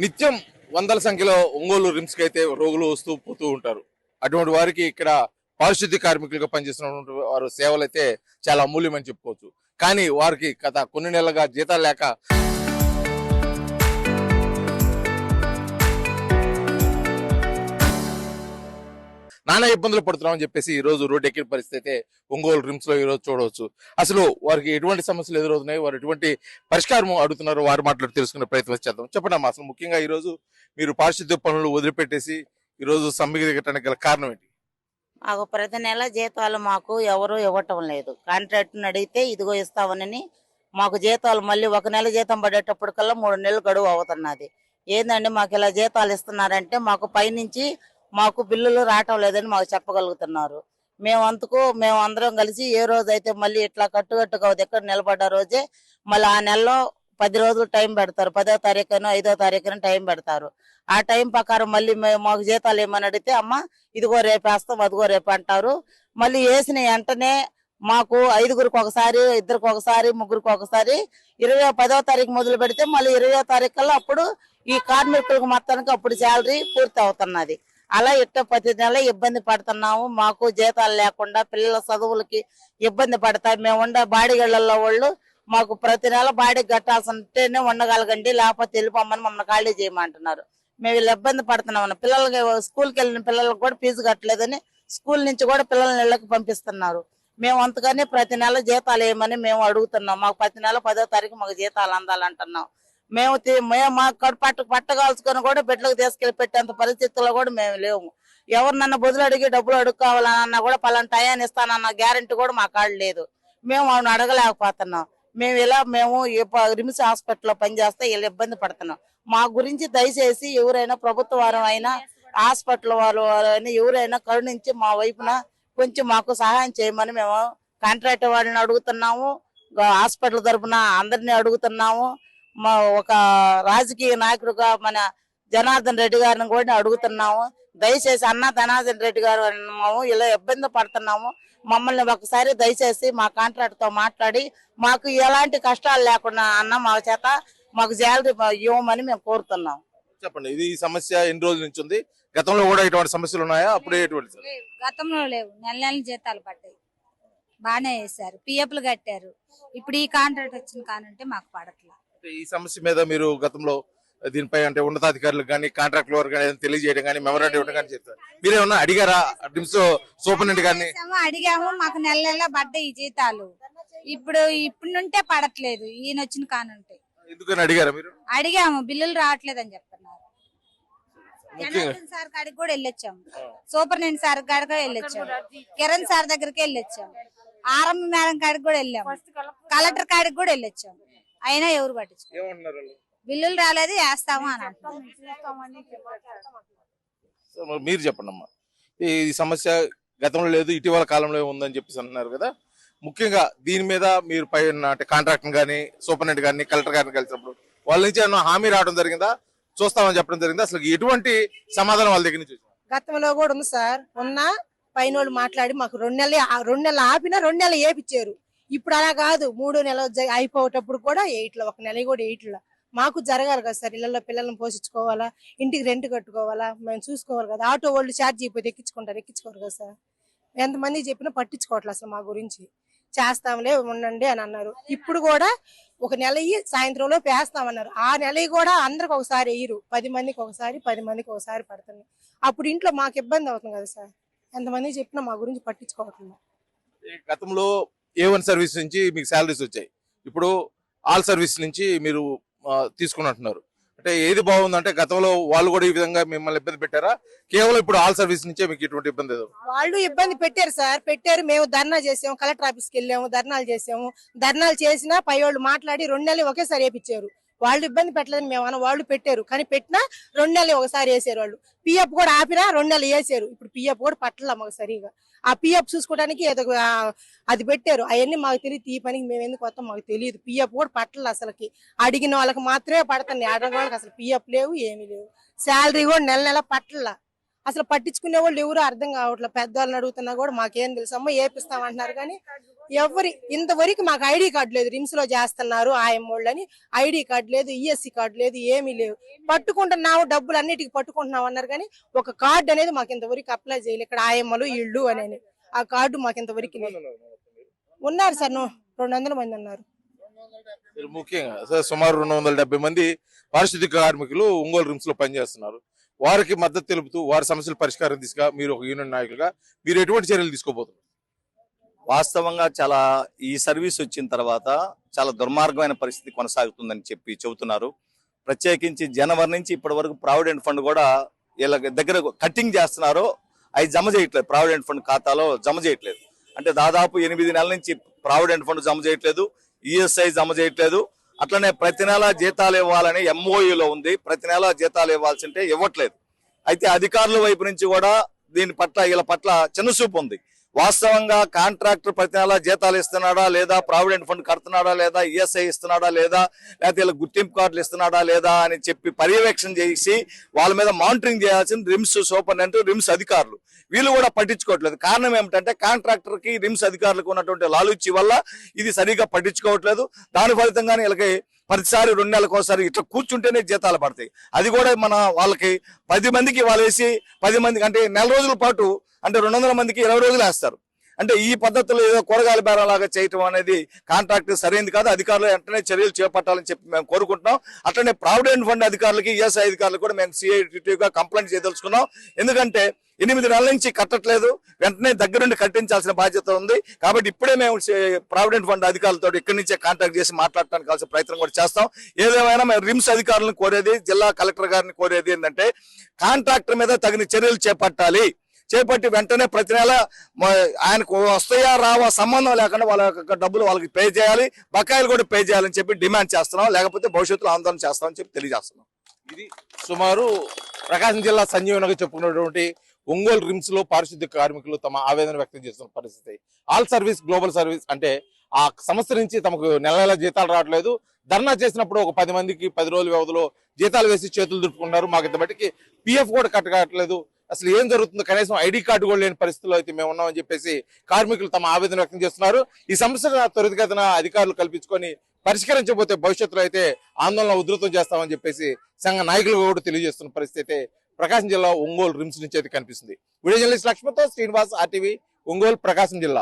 నిత్యం వందల సంఖ్యలో ఒంగోలు రిమ్స్ కి అయితే రోగులు వస్తూ పోతూ ఉంటారు. అటువంటి వారికి ఇక్కడ పారిశుద్ధ్య కార్మికులుగా పనిచేస్తున్నటువంటి వారు సేవలు అయితే చాలా అమూల్యమని చెప్పుకోవచ్చు. కానీ వారికి గత కొన్ని నెలలుగా జీతాలు లేక నానా ఇబ్బందులు పడుతున్నామని చెప్పేసి ఈ రోజు రోడ్డు ఎక్కిన పరిస్థితి అయితే ఒంగోలు రిమ్స్ లో ఈ రోజు చూడవచ్చు. అసలు వారికి ఎటువంటి సమస్యలు ఎదురవుతున్నాయి, వారు ఎటువంటి పరిష్కారం అడుగుతున్నారు, వారు మాట్లాడి తెలుసుకునే ప్రయత్నం చేద్దాం. చెప్పండి అమ్మా, అసలు ముఖ్యంగా ఈ రోజు మీరు పారిశుద్ధ్య పనులు వదిలిపెట్టేసి ఈ రోజు సమ్మెకి దిగటానికి గల కారణం ఏంటి? మాకు ప్రతి నెల జీతాలు మాకు ఎవరు ఇవ్వటం లేదు. కాంట్రాక్ట్ని అడిగితే ఇదిగో ఇస్తామని మాకు జీతాలు మళ్ళీ ఒక నెల జీతం పడేటప్పటికల్లా 3 నెలలు గడువు అవుతున్నది. ఏందండి మాకు ఇలా జీతాలు ఇస్తున్నారంటే మాకు పైనుంచి మాకు బిల్లులు రావటం లేదని మాకు చెప్పగలుగుతున్నారు. మేము అందరం కలిసి ఏ రోజు అయితే మళ్ళీ ఇట్లా కట్టుకట్టుగా ఎక్కడ నిలబడ్డ రోజే మళ్ళీ ఆ నెలలో 10 రోజులు టైం పెడతారు. 10వ తారీఖున 5వ తారీఖున టైం పెడతారు. ఆ టైం ప్రకారం మళ్ళీ మాకు జీతాలు ఏమని అడిగితే అమ్మ ఇదిగో రేపు వేస్తాం అదిగో రేపు అంటారు. మళ్ళీ వేసిన వెంటనే మాకు 5గురికి ఒకసారి, 2కి ఒకసారి, 3గురికి ఒకసారి 10వ తారీఖు మొదలు పెడితే మళ్ళీ 20వ తారీఖు కల్లా అప్పుడు ఈ కార్మికులకు మొత్తానికి అప్పుడు శాలరీ పూర్తి అవుతున్నది. అలా ప్రతి నెల ఇబ్బంది పడుతున్నాము. మాకు జీతాలు లేకుండా పిల్లల చదువులకి ఇబ్బంది పడతాయి. మేము ఉండే బాడిగళ్లలో వాళ్ళు మాకు ప్రతి నెల బాడీ కట్టాల్సింటేనే ఉండగలగండి, లేకపోతే వెళ్ళిపోమని మమ్మల్ని ఖాళీ చేయమంటున్నారు. మేము ఇలా ఇబ్బంది పడుతున్నాం. పిల్లలకి స్కూల్కి వెళ్ళిన పిల్లలకు కూడా ఫీజు కట్టలేదని స్కూల్ నుంచి కూడా పిల్లల్ని ఇళ్ళకి పంపిస్తున్నారు. మేము అంతగానే ప్రతి నెల జీతాలు ఏమని మేము అడుగుతున్నాం. మాకు ప్రతి నెల 10వ తారీఖు మాకు జీతాలు అందాలంటున్నాం. మేము మా పట్టగాల్చుకొని కూడా బిడ్డలకు తీసుకెళ్లి పెట్టేంత పరిస్థితుల్లో కూడా మేము లేవు. ఎవరినన్నా బదులు అడిగి డబ్బులు అడుక్కోవాలన్నా కూడా పలానా టయాన్ని ఇస్తానన్న గ్యారెంటీ కూడా మా కాళ్ళు లేదు. మేము అవును అడగలేకపోతున్నాం. మేము రిమ్స్ హాస్పిటల్లో పనిచేస్తే వీళ్ళు ఇబ్బంది పడుతున్నాం. మా గురించి దయచేసి ఎవరైనా ప్రభుత్వ వారు అయినా హాస్పిటల్ వాళ్ళు అయినా ఎవరైనా కరుణించి మా వైపున కొంచెం మాకు సహాయం చేయమని మేము కాంట్రాక్ట్ వాళ్ళని అడుగుతున్నాము. హాస్పిటల్ తరఫున అందరినీ అడుగుతున్నాము. ఒక రాజకీయ నాయకుడుగా మన జనార్దన్ రెడ్డి గారిని కూడా అడుగుతున్నాము. దయచేసి అన్న జనార్దన్ రెడ్డి గారు ఇలా ఇబ్బంది పడుతున్నాము. మమ్మల్ని ఒకసారి దయచేసి మా కాంట్రాక్ట్ తో మాట్లాడి మాకు ఎలాంటి కష్టాలు లేకుండా అన్న మా చేత మాకు శాలరీ ఇవ్వమని మేము కోరుతున్నాం. చెప్పండి, ఇది ఈ సమస్య ఎన్ని రోజుల నుంచి ఉంది? గతంలో కూడా ఇటువంటి సమస్యలు ఉన్నాయా? అప్పుడే ఎటువంటి? గతంలో లేవు. నెల జీతాలు పడ్డాయి, బాగానే వేశారు, పిఎఫ్లు కట్టారు. ఇప్పుడు ఈ కాంట్రాక్ట్ వచ్చిన కానంటే మాకు పడట్లా. ఈ సమస్య మీద మీరు గతంలో దీనిపై అంటే ఉన్నతాధికారులకు కానీ కాంట్రాక్ట్ వారు కానీ తెలియజేయడం కానీ మెమరాండం ఇవ్వడం కానీ చేస్తారు. మీరేమన్నా అడిగారా రిమ్స్ సూపరింటెండెంట్ గారిని? అడిగాము, మాకు నెల నెల పడ్డాయి ఈ జీతాలు. ఇప్పుడు నుంటే పడట్లేదు, ఈయన వచ్చిన కానుంటే. ఎందుకని అడిగారా మీరు? అడిగాము, బిల్లులు రావట్లేదు అని చెప్తున్నారు. జనార్దన్ సార్ కాడికి కూడా వెళ్ళొచ్చాము, సూపరింటెండెంట్ సార్ కాడికి కూడా వెళ్ళొచ్చాము, కిరణ్ సార్ దగ్గరికి వెళ్ళొచ్చాము, ఆర్ఎం మేడం కాడికి కూడా వెళ్ళాము, కలెక్టర్ కాడికి కూడా వెళ్ళొచ్చాము. అయినా ఎవరు పట్టించుకోరు. బిల్లులు రాలేదు, వేస్తాము అని అంటున్నారు. మీరు చెప్పండి అమ్మా, ఈ సమస్య గతంలో లేదు ఇటీవల కాలంలో ఉందని చెప్పేసి అంటున్నారు కదా. ముఖ్యంగా దీని మీద మీరు పైన అంటే కాంట్రాక్టర్ గానీ సూపరింటెండెంట్ గానీ కలెక్టర్ గారిని కలిసినప్పుడు వాళ్ళ నుంచి ఏమన్నా హామీ రావడం జరిగిందా? చూస్తామని చెప్పడం జరిగిందా? అసలు ఎటువంటి సమాధానం వాళ్ళ దగ్గర నుంచి? గతంలో కూడా ఉంది సార్. పైన వాళ్ళు మాట్లాడి మాకు 2 నెలలు ఆపినా 2 నెలలు ఏపిచ్చారు. ఇప్పుడు అలా కాదు, 3 నెలలు అయిపోయేటప్పుడు కూడా 8లో 1 నెల కూడా 8లో మాకు జరగాలి కదా సార్. ఇళ్లలో పిల్లల్ని పోషించుకోవాలా, ఇంటికి రెంట్ కట్టుకోవాలా, మేము చూసుకోవాలి కదా. ఆటో వాళ్ళు ఛార్జ్ అయిపోతే ఎక్కించుకోరు కదా సార్. ఎంతమంది చెప్పినా పట్టించుకోవట్లేదు అసలు. మా గురించి చేస్తాంలే ఉండండి అని అన్నారు. ఇప్పుడు కూడా 1 నెల సాయంత్రంలో వేస్తామన్నారు. ఆ నెల కూడా అందరికి ఒకసారి వేయరు, 10 మందికి ఒకసారి 10 మందికి ఒకసారి పడుతుంది. అప్పుడు ఇంట్లో మాకు ఇబ్బంది అవుతుంది కదా సార్. ఎంతమంది చెప్పినా మా గురించి పట్టించుకోవట్లేదు. గతంలో A1 సర్వీస్ నుంచి మీకు శాలరీస్ వచ్చాయి, ఇప్పుడు ఆల్ సర్వీస్ నుంచి మీరు తీసుకున్నట్టున్నారు. అంటే ఏది బాగుందంటే గతంలో వాళ్ళు కూడా ఈ విధంగా మిమ్మల్ని ఇబ్బంది పెట్టారా? కేవలం ఇప్పుడు ఆల్ సర్వీస్ నుంచే మీకు ఇటువంటి ఇబ్బంది? వాళ్ళు ఇబ్బంది పెట్టారు సార్, పెట్టారు. మేము ధర్నా చేసాము, కలెక్టర్ ఆఫీస్కి వెళ్ళాము, ధర్నాలు చేసాము. ధర్నాలు చేసినా పై వాళ్ళు మాట్లాడి 2 నెలలు ఒకేసారి వేపించారు. వాళ్ళు ఇబ్బంది పెట్టలేదని మేము అన్న, వాళ్ళు పెట్టారు. కానీ పెట్టినా 2 నెలలు ఒకసారి వేసారు. వాళ్ళు పిఎఫ్ కూడా ఆపినా 2 నెలలు వేసారు. ఇప్పుడు పిఎఫ్ కూడా పట్టలే మాకు సరిగా. ఆ పిఎఫ్ చూసుకోవడానికి ఏదో అది పెట్టారు. అవన్నీ మాకు తెలియదు. ఈ పనికి మేము ఎందుకు వస్తాం మాకు తెలియదు. పిఎఫ్ కూడా పట్టలే అసలుకి. అడిగిన వాళ్ళకి మాత్రమే పడుతున్నాయి, అడిగిన వాళ్ళకి అసలు పిఎఫ్ లేవు, ఏమీ లేవు. శాలరీ కూడా నెల నెల పట్టలే. అసలు పట్టించుకునే వాళ్ళు ఎవరు అర్థం కావట్లేదు. పెద్దవాళ్ళని అడుగుతున్నా కూడా మాకేం తెలుసు అమ్మ ఏపిస్తామంటున్నారు, కానీ ఇంతవరకు మాకు ఐడి కార్డు లేదు. రిమ్స్ లో చేస్తున్నారు ఆయమ్మోళ్ళని, ఐడి కార్డు లేదు, ఈఎస్సి కార్డు లేదు, ఏమీ లేవు. పట్టుకుంటున్నాము, డబ్బులు అన్నిటికి పట్టుకుంటున్నాం అన్నారు కానీ ఒక కార్డు అనేది మాకు ఇంతవరకు అప్లై చేయలేదు. ఇక్కడ ఆయమ్మలు ఇళ్ళు అని ఆ కార్డు మాకు ఇంతవరకు లేదు. ఉన్నారు సార్, 200 మంది ఉన్నారు. ముఖ్యంగా సార్ సుమారు 270 మంది పారిశుద్ధ్య కార్మికులు ఒంగోలు రిమ్స్ లో పనిచేస్తున్నారు. వారికి మద్దతు తెలుపుతూ వారి సమస్యల పరిష్కారం దిశగా మీరు ఒక యూనియన్ నాయకులుగా మీరు ఎటువంటి చర్యలు తీసుకోబోతున్నారు? వాస్తవంగా చాలా ఈ సర్వీస్ వచ్చిన తర్వాత చాలా దుర్మార్గమైన పరిస్థితి కొనసాగుతుందని చెబుతున్నారు. ప్రత్యేకించి జనవరి నుంచి ఇప్పటి వరకు ప్రావిడెంట్ ఫండ్ కూడా వీళ్ళ దగ్గర కట్టింగ్ చేస్తున్నారు, అవి జమ చేయట్లేదు. ప్రావిడెంట్ ఫండ్ ఖాతాలో జమ చేయట్లేదు. అంటే దాదాపు 8 నెలల నుంచి ప్రావిడెంట్ ఫండ్ జమ చేయట్లేదు, ఈఎస్ఐ జమ చేయట్లేదు. అట్లనే ప్రతి నెల జీతాలు ఇవ్వాలని ఎంఓయూలో ఉంది. ప్రతి నెల జీతాలు ఇవ్వాల్సి ఉంటే ఇవ్వట్లేదు. అయితే అధికారుల వైపు నుంచి కూడా దీని పట్ల వీళ్ళ పట్ల చిన్నచూపు ఉంది. వాస్తవంగా కాంట్రాక్టర్ ప్రతి నెల జీతాలు ఇస్తున్నాడా లేదా, ప్రావిడెంట్ ఫండ్ కడుతున్నాడా లేదా, ఈఎస్ఐ ఇస్తున్నాడా లేదా, లేకపోతే వీళ్ళ గుర్తింపు కార్డులు ఇస్తున్నాడా లేదా అని చెప్పి పర్యవేక్షణ చేసి వాళ్ళ మీద మానిటరింగ్ చేయాల్సిన రిమ్స్ సూపరింటెండెంట్, రిమ్స్ అధికారులు వీళ్ళు కూడా పట్టించుకోవట్లేదు. కారణం ఏమిటంటే కాంట్రాక్టర్ కి రిమ్స్ అధికారులకు ఉన్నటువంటి లాలూచి వల్ల ఇది సరిగా పట్టించుకోవట్లేదు. దాని ఫలితంగానే వీళ్ళకి ప్రతిసారి 2 నెలలకు ఒకసారి ఇట్లా కూర్చుంటేనే జీతాలు పడతాయి. అది కూడా మన వాళ్ళకి 10 మందికి వాళ్ళు వేసి 10 మందికి అంటే నెల రోజుల పాటు అంటే 200 మందికి 20 రోజులు వేస్తారు. అంటే ఈ పద్ధతిలో ఏదో కూరగాయల బేరం లాగా చేయటం అనేది కాంట్రాక్ట్ సరైనది కాదు. అధికారులు వెంటనే చర్యలు చేపట్టాలని చెప్పి మేము కోరుకుంటున్నాం. అట్లనే ప్రావిడెంట్ ఫండ్ అధికారులకి, ఈఎస్ఐ అధికారులకు కూడా మేము సిఐటిగా కంప్లైంట్ చేయదలుచుకున్నాం. ఎందుకంటే 8 నెలల నుంచి కట్టట్లేదు, వెంటనే దగ్గరుండి కట్టించాల్సిన బాధ్యత ఉంది. కాబట్టి ఇప్పుడే మేము ప్రావిడెంట్ ఫండ్ అధికారులతో ఇక్కడి నుంచే కాంటాక్ట్ చేసి మాట్లాడటానికి కావాల్సిన ప్రయత్నం కూడా చేస్తాం. ఏదేమైనా మేము రిమ్స్ అధికారులను కోరేది, జిల్లా కలెక్టర్ గారిని కోరేది ఏంటంటే కాంట్రాక్టర్ మీద తగిన చర్యలు చేపట్టి వెంటనే ప్రతి నెల ఆయనకు వస్తాయా రావా సంబంధం లేకుండా వాళ్ళ యొక్క డబ్బులు వాళ్ళకి పే చేయాలి, బకాయిలు కూడా పే చేయాలని చెప్పి డిమాండ్ చేస్తున్నాం. లేకపోతే భవిష్యత్తులో ఆందోళన చేస్తామని చెప్పి తెలియజేస్తున్నాం. ఇది సుమారు ప్రకాశం జిల్లా సంజీవనగా చెప్పుకున్నటువంటి ఒంగోలు రిమ్స్ లో పారిశుద్ధ్య కార్మికులు తమ ఆవేదన వ్యక్తం చేస్తున్న పరిస్థితి. ఆల్ సర్వీస్ గ్లోబల్ సర్వీస్ అంటే ఆ సంస్థ నుంచి తమకు నెల నెల జీతాలు రావట్లేదు. ధర్నా చేసినప్పుడు ఒక 10 మందికి 10 రోజుల వ్యవధిలో జీతాలు వేసి చేతులు దులుపుకున్నారు. మాకు ఇంత బట్టికి పిఎఫ్ కూడా కట్టగట్లేదు. అసలు ఏం జరుగుతుందో కనీసం ఐడి కార్డు కూడా లేని పరిస్థితుల్లో అయితే మేము ఉన్నామని చెప్పేసి కార్మికులు తమ ఆవేదన వ్యక్తం చేస్తున్నారు. ఈ సమస్యను త్వరితగతిన అధికారులు కల్పించుకొని పరిష్కరించబోతే భవిష్యత్తులో అయితే ఆందోళన ఉధృతం చేస్తామని చెప్పేసి సంఘ నాయకులు కూడా తెలియజేస్తున్న పరిస్థితి అయితే ప్రకాశం జిల్లా ఒంగోలు రిమ్స్ నుంచి అయితే కనిపిస్తుంది. వీడియో జర్నలిస్ట్ లక్ష్మణ్తో శ్రీనివాస్, RTV, ఒంగోలు, ప్రకాశం జిల్లా.